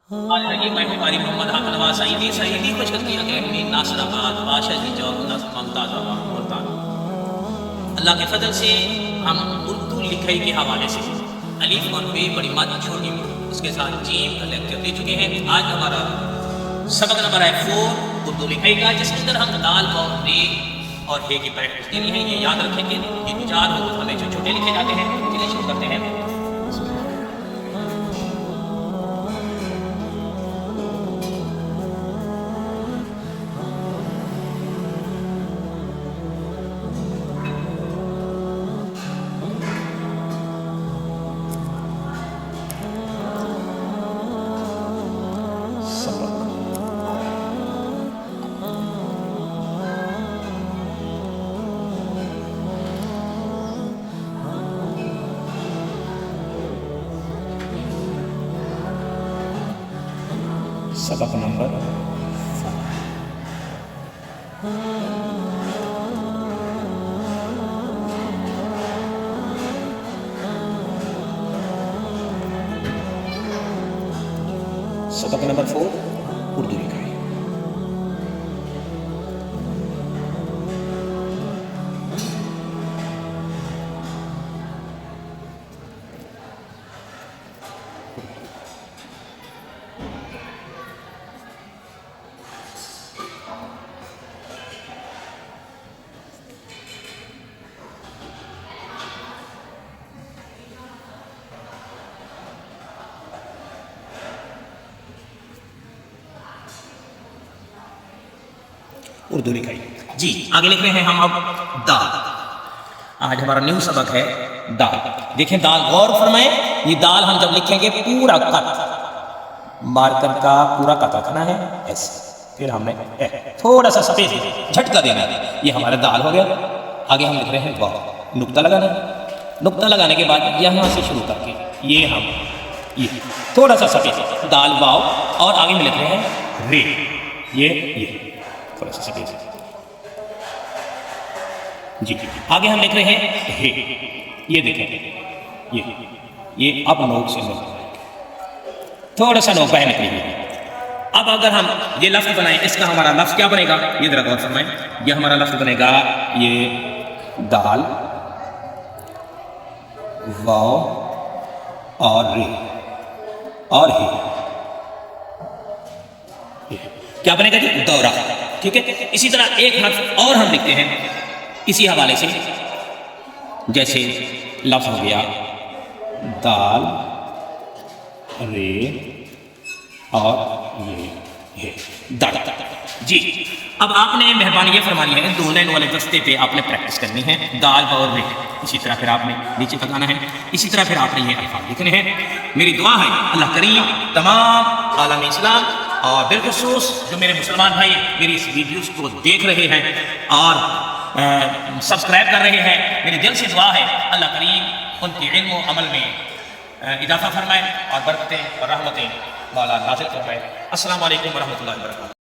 آج رہی میں ہماری محمد حق نواز سعیدی خوشخطی اکیڈمی ناصر آباد بادشاہ جی چوک ممتاز آباد ملتان۔ اللہ کے فضل سے ہم اردو لکھائی کے حوالے سے الف اور بے بڑی مد چھوٹی اس کے ساتھ جیم کا لیکچر دے چکے ہیں۔ آج ہمارا سبق نمبر ہے 4 اردو لکھائی کا، جس کے اندر ہم دال اور رے اور ہے کی پریکٹس دینی ہے۔ یہ یاد رکھیں کہ یہ 4 حروف ہمیں جو چھوٹے لکھے جاتے ہیں۔ چلیے شروع کرتے ہیں۔ سبق نمبر 4 اردو لکھائی۔ اردو لکھائی جی آگے لکھ رہے ہیں ہم اب دال۔ آج ہمارا نیو سبق ہے دال۔ دیکھیں دال، غور فرمائیں، یہ دال ہم جب لکھیں گے پورا کٹ مارکر کا پورا کٹ رکھنا ہے ایسے، پھر ہم نے تھوڑا سا سپیس جھٹکا دینا ہے، یہ ہمارا دال ہو گیا۔ آگے ہم لکھ رہے ہیں واو، نقطہ لگانا ہے۔ نقطہ لگانے کے بعد یہاں سے شروع کر کے یہ تھوڑا سا سپیس دال واو، اور آگے میں لکھ رہے ہیں رے، یہ تھوڑا سا سپیس جی۔ آگے ہم لکھ رہے ہیں ہے، یہ دیکھیں یہ اب نوک سے تھوڑا سا نوک باہر نکلی ہوئی۔ اب اگر ہم یہ لفظ بنائیں، اس کا ہمارا لفظ کیا بنے گا؟ یہ ذرا غور فرمائیں، یہ ہمارا لفظ بنے گا یہ دال واو اور رے اور ہے، کیا بنے گا جی؟ دورہ۔ ٹھیک ہے، اسی طرح ایک حرف اور ہم لکھتے ہیں اسی حوالے سے، جیسے لفظ ہو گیا دال رے اور یہ ہے دال جی۔ اب آپ نے مہربانی یہ فرمانی ہے، 2 لائن والے دستے پہ آپ نے پریکٹس کرنی ہے، دال اور رے۔ اسی طرح پھر آپ نے نیچے لگانا ہے، اسی طرح پھر آپ نے یہ الفاظ لکھنے ہیں۔ میری دعا ہے اللہ کریم تمام عالم اسلام اور بالخصوص جو میرے مسلمان بھائی میری اس ویڈیوز کو دیکھ رہے ہیں اور سبسکرائب کر رہے ہیں، میری دل سے دعا ہے اللہ کریم ان کے علم و عمل میں اضافہ فرمائے اور برکتیں اور رحمتیں مولا نازل فرمائے۔ السلام علیکم ورحمۃ اللہ وبرکاتہ۔